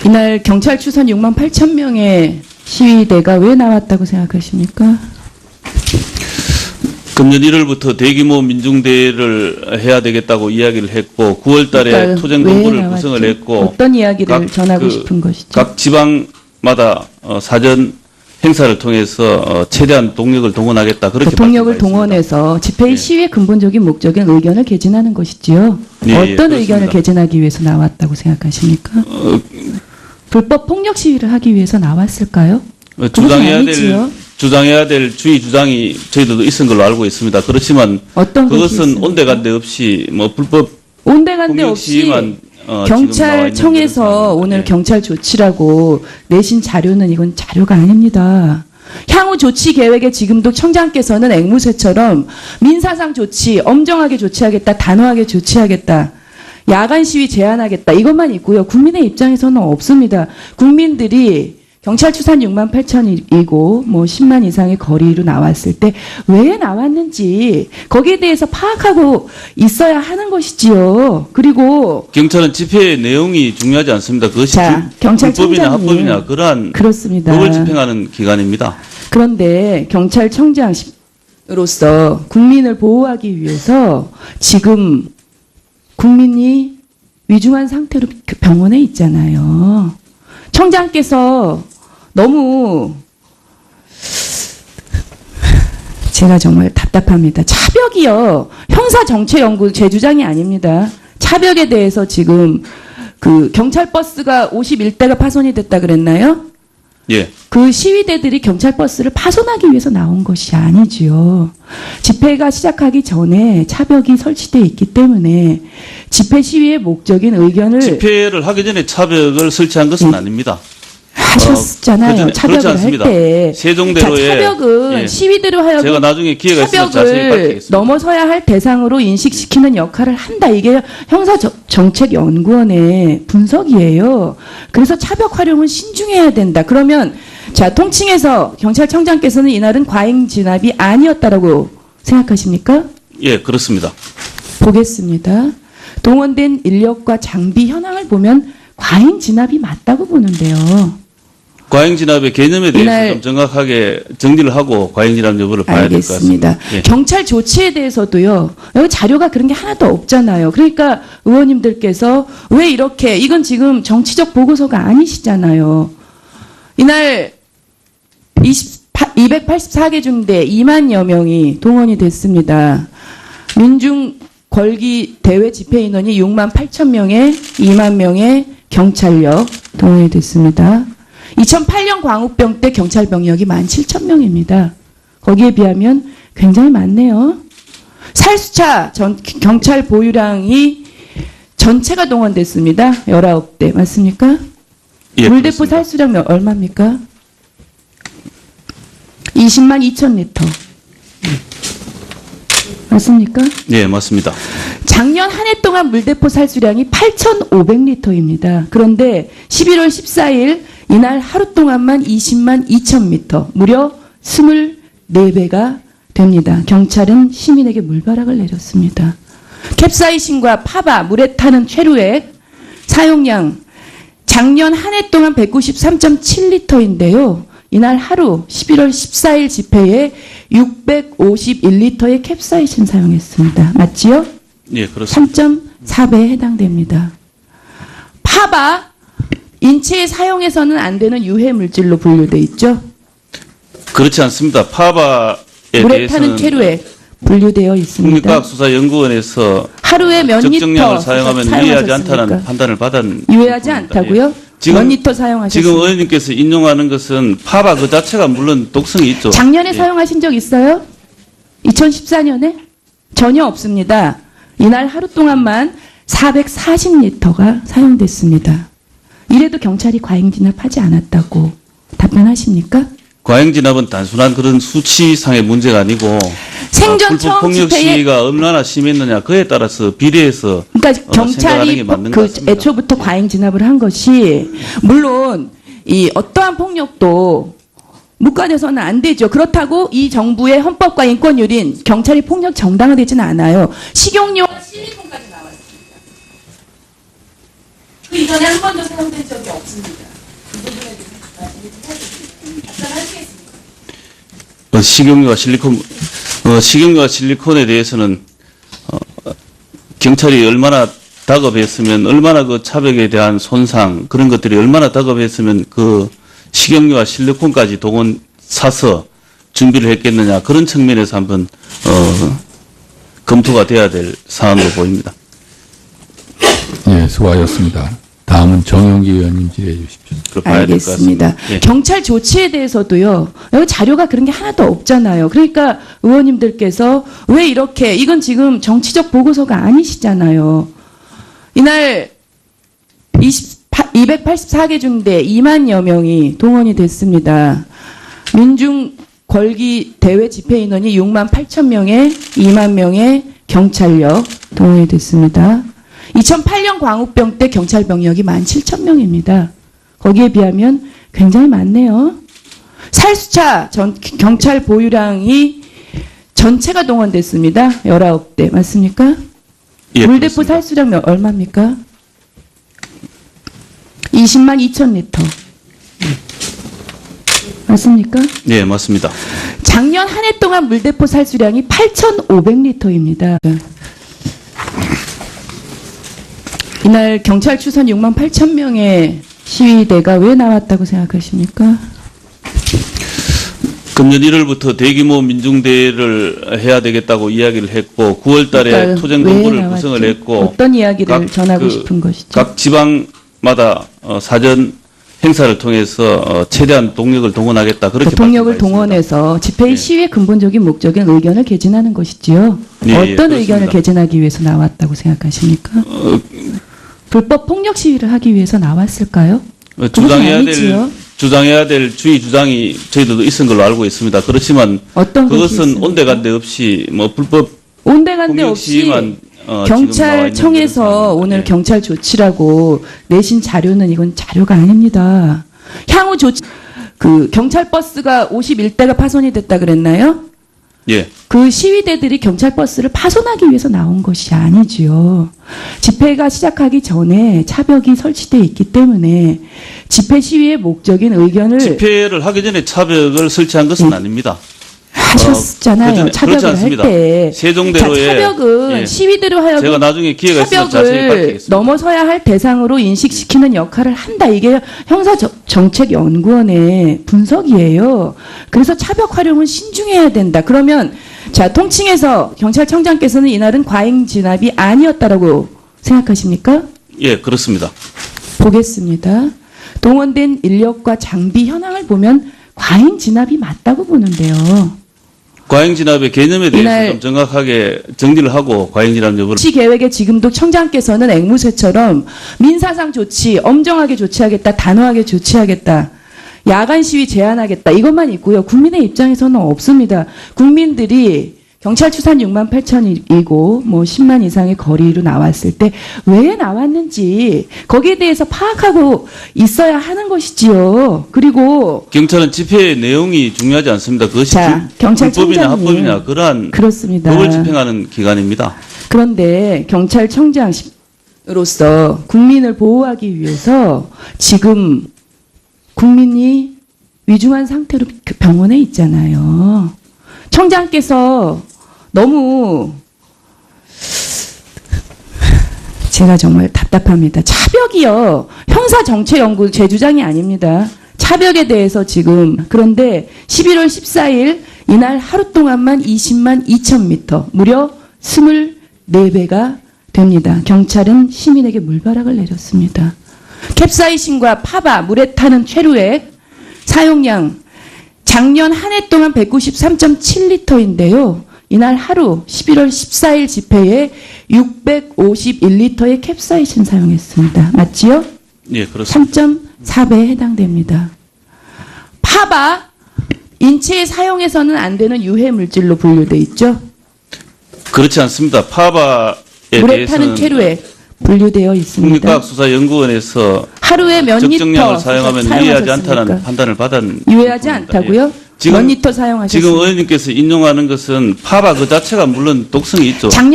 이날 경찰 추산 6만 8천 명의 시위대가 왜 나왔다고 생각하십니까? 금년 1월부터 대규모 민중대회를 해야 되겠다고 이야기를 했고 9월 달에 그러니까 토쟁본부를 구성을 했고 어떤 이야기를 전하고 싶은 것이죠? 각 지방마다 사전 행사를 통해서 최대한 동력을 동원하겠다 그렇게 그 동력을 말씀하셨습니다. 동원해서 집회의 예. 시위의 근본적인 목적인 의견을 개진하는 것이지요. 예, 어떤 예, 의견을 그렇습니다. 개진하기 위해서 나왔다고 생각하십니까? 불법 폭력 시위를 하기 위해서 나왔을까요? 주장해야 될 주의 주장이 저희들도 있은 걸로 알고 있습니다. 그렇지만 어떤 것이 그것은 있습니까? 온데간데 없이 뭐 불법 온데간데 폭력 없이 시위만 지금 나와 있는 경찰청에서 그런 상황입니다. 오늘 예. 경찰 조치라고 내신 자료는 이건 자료가 아닙니다. 향후 조치 계획에 지금도 청장께서는 앵무새처럼 민사상 조치, 엄정하게 조치하겠다, 단호하게 조치하겠다, 야간 시위 제한하겠다 이것만 있고요. 국민의 입장에서는 없습니다. 국민들이 경찰 추산 6만 8천이고 뭐 10만 이상의 거리로 나왔을 때 왜 나왔는지 거기에 대해서 파악하고 있어야 하는 것이지요. 그리고 경찰은 집회의 내용이 중요하지 않습니다. 그것이 자, 경찰청장님. 불법이나 합법이나 그러한 그렇습니다. 법을 집행하는 기관입니다. 그런데 경찰청장으로서 국민을 보호하기 위해서 지금 국민이 위중한 상태로 병원에 있잖아요. 청장께서 너무 제가 정말 답답합니다. 차벽이요. 형사정체연구 제 주장이 아닙니다. 차벽에 대해서 지금 그 경찰 버스가 51대가 파손이 됐다 그랬나요? 예. 그 시위대들이 경찰 버스를 파손하기 위해서 나온 것이 아니지요. 집회가 시작하기 전에 차벽이 설치되어 있기 때문에 집회 시위의 목적인 의견을 집회를 하기 전에 차벽을 설치한 것은 아닙니다. 하셨잖아요. 그렇지 차벽을 할 않습니다. 때. 세종대로에 차벽은 예. 시위대로 하여금 제가 나중에 기회가 있으면 자세히 차벽을 밝히겠습니다. 넘어서야 할 대상으로 인식시키는 역할을 한다. 이게 형사정책연구원의 분석이에요. 그래서 차벽 활용은 신중해야 된다. 그러면 자 통칭해서 경찰청장께서는 이날은 과잉 진압이 아니었다라고 생각하십니까? 예, 그렇습니다. 보겠습니다. 동원된 인력과 장비 현황을 보면 과잉 진압이 맞다고 보는데요. 과잉 진압의 개념에 대해서 이날- 좀 정확하게 정리를 하고 과잉 진압 여부를 봐야 될 것 알겠습니다. 같습니다. 예. 경찰 조치에 대해서도요. 여기 자료가 그런 게 하나도 없잖아요. 그러니까 의원님들께서 왜 이렇게 이건 지금 정치적 보고서가 아니시잖아요. 이날 284개 중대 2만여 명이 동원이 됐습니다. 민중 걸기 대회 집회 인원이 6만 8천 명에 2만 명의 경찰력 동원이 됐습니다. 2008년 광우병 때 경찰 병력이 17,000명입니다. 거기에 비하면 굉장히 많네요. 살수차 경찰 보유량이 전체가 동원됐습니다. 19대 맞습니까? 예, 물대포 그렇습니다. 살수량 얼마입니까? 20만 2천 리터. 맞습니까? 예, 맞습니다. 작년 한 해 동안 물대포 살수량이 8,500리터입니다. 그런데 11월 14일 이날 하루 동안만 20만 2천 미터, 무려 24배가 됩니다. 경찰은 시민에게 물벼락을 내렸습니다. 캡사이신과 파바, 물에 타는 최루액 사용량 작년 한 해 동안 193.7리터인데요. 이날 하루 11월 14일 집회에 651리터의 캡사이신 사용했습니다. 맞지요? 예, 그렇습니다. 3.4배에 해당됩니다. 파바, 인체에 사용해서는 안 되는 유해 물질로 분류돼 있죠. 그렇지 않습니다. 파바에 물에 타는 대해서는 체류에 분류되어 있습니다. 국립과학수사연구원에서 하루에 몇 적정량을 리터 사용하면 유해하지 않다는 판단을 받은 유해하지 부분입니다. 않다고요? 예. 지금- 몇 리터 사용하셨습니까? 지금 의원님께서 인용하는 것은 파바 그 자체가 물론 독성이 있죠. 작년에 예. 사용하신 적 있어요? 2014년에? 전혀 없습니다. 이날 하루 동안만 440리터가 사용됐습니다. 이래도 경찰이 과잉 진압하지 않았다고 답변하십니까? 과잉 진압은 단순한 그런 수치상의 문제가 아니고 생전 불법 처음 폭력 집회에 시위가 얼마나 심했느냐 그에 따라서 비례해서 그러니까 생각하는 경찰이 게 맞는 것 그 같습니다. 애초부터 과잉 진압을 한 것이 물론 이 어떠한 폭력도 묵과돼서는 안 되죠. 그렇다고 이 정부의 헌법과 인권유린 경찰이 폭력 정당화되지는 않아요. 식용유와 실리콘까지 나왔습니다. 그 이전에 한 번도 사용된 적이 없습니다. 그 부분에 대해서 말씀을 좀 해주시겠습니다. 답변하시겠습니까? 식용유와 실리콘에 대해서는 경찰이 얼마나 다급했으면, 얼마나 그 차벽에 대한 손상 그런 것들이 얼마나 다급했으면 그 식용유와 실리콘까지 동원 사서 준비를 했겠느냐, 그런 측면에서 한번 검토가 돼야 될 사안으로 보입니다. 예, 수고하셨습니다. 다음은 정영기 의원님 질의해 주십시오. 그렇게 봐야 될 것 알겠습니다. 같습니다. 예. 경찰 조치에 대해서도요. 여기 자료가 그런 게 하나도 없잖아요. 그러니까 의원님들께서 왜 이렇게, 이건 지금 정치적 보고서가 아니시잖아요. 이날 284개 중대 2만여 명이 동원이 됐습니다. 민중 걸기 대회 집회 인원이 6만 8천 명에 2만 명의 경찰력 동원이 됐습니다. 2008년 광우병 때 경찰 병력이 17,000명입니다. 거기에 비하면 굉장히 많네요. 살수차 경찰 보유량이 전체가 동원됐습니다. 19대 맞습니까? 예, 물대포 그렇습니다. 살수량 얼마입니까? 20만 2천 리터. 맞습니까? 네, 맞습니다. 작년 한 해 동안 물대포 살수량이 8,500리터입니다. 이날 경찰 추산 6만 8천 명의 시위대가 왜 나왔다고 생각하십니까? 금년 1월부터 대규모 민중대회를 해야 되겠다고 이야기를 했고 9월 달에 그러니까 토쟁본부를 왜 나왔죠? 구성을 했고 어떤 이야기를 각 전하고 싶은 것이죠? 각 지방마다 사전 행사를 통해서 최대한 동력을 동원하겠다, 그렇게 동력을 말씀하셨습니다. 동원해서 집회의 예. 시위의 근본적인 목적인 의견을 개진하는 것이지요. 예, 예, 어떤 그렇습니다. 의견을 개진하기 위해서 나왔다고 생각하십니까? 불법 폭력 시위를 하기 위해서 나왔을까요? 주장해야 될 주의 주장이 저희들도 있은 걸로 알고 있습니다. 그렇지만 어떤 것이 그것은 있습니까? 온데간데 없이 뭐 불법 온데간데 폭력 없이 시위만 지금 나와 있는 경찰청에서 그런 상황입니다. 오늘 예. 경찰 조치라고 내신 자료는 이건 자료가 아닙니다. 향후 조치, 그 경찰 버스가 51대가 파손이 됐다 그랬나요? 예. 그 시위대들이 경찰 버스를 파손하기 위해서 나온 것이 아니지요. 집회가 시작하기 전에 차벽이 설치되어 있기 때문에 집회 시위의 목적인 의견을 집회를 하기 전에 차벽을 설치한 것은 아닙니다. 하셨잖아요. 그렇지 차벽을 할 않습니다. 때. 세종대로에 차벽은 예. 시위대로 하여금 제가 나중에 기회가 있으면 자세히 차벽을 밝히겠습니다. 넘어서야 할 대상으로 인식시키는 역할을 한다. 이게 형사정책연구원의 분석이에요. 그래서 차벽 활용은 신중해야 된다. 그러면 자, 통칭해서 경찰청장께서는 이날은 과잉 진압이 아니었다라고 생각하십니까? 예, 그렇습니다. 보겠습니다. 동원된 인력과 장비 현황을 보면 과잉 진압이 맞다고 보는데요. 과잉 진압의 개념에 대해서 이날 좀 정확하게 정리를 하고 과잉 진압 여부를 조치 계획에 지금도 청장께서는 앵무새처럼 민사상 조치 엄정하게 조치하겠다, 단호하게 조치하겠다, 야간 시위 제한하겠다 이것만 있고요. 국민의 입장에서는 없습니다. 국민들이 경찰 추산 6만 8천이고 뭐 10만 이상의 거리로 나왔을 때 왜 나왔는지 거기에 대해서 파악하고 있어야 하는 것이지요. 그리고 경찰은 집회의 내용이 중요하지 않습니다. 그것이 자, 경찰청장님. 불법이냐 합법이냐 그러한 그렇습니다. 법을 집행하는 기관입니다. 그런데 경찰청장으로서 국민을 보호하기 위해서 지금 국민이 위중한 상태로 병원에 있잖아요. 청장께서 너무 제가 정말 답답합니다. 차벽이요. 형사정책연구 제 주장이 아닙니다. 차벽에 대해서 지금 그런데 11월 14일 이날 하루 동안만 20만 2천 미터 무려 24배가 됩니다. 경찰은 시민에게 물벼락을 내렸습니다. 캡사이신과 파바, 물에 타는 최루액 사용량 작년 한 해 동안 193.7리터인데요. 이날 하루 11월 14일 집회에 651리터의 캡사이신 사용했습니다. 맞지요? 예, 그렇습니다. 3.4배에 해당됩니다. 파바, 인체에 사용해서는 안 되는 유해 물질로 분류돼 있죠. 그렇지 않습니다. 파바에 물에 타는 대해서는 최루액 분류되어 있습니다. 국립과학수사연구원에서 하루에 몇 적정량을 리터 사용하면 유해하지 않다는 판단을 받은 유해하지 부분입니다. 않다고요? 예. 지금- 몇 리터 사용하셨습니까? 지금 의원님께서 인용하는 것은 파바 그 자체가 물론 독성이 있죠. 작년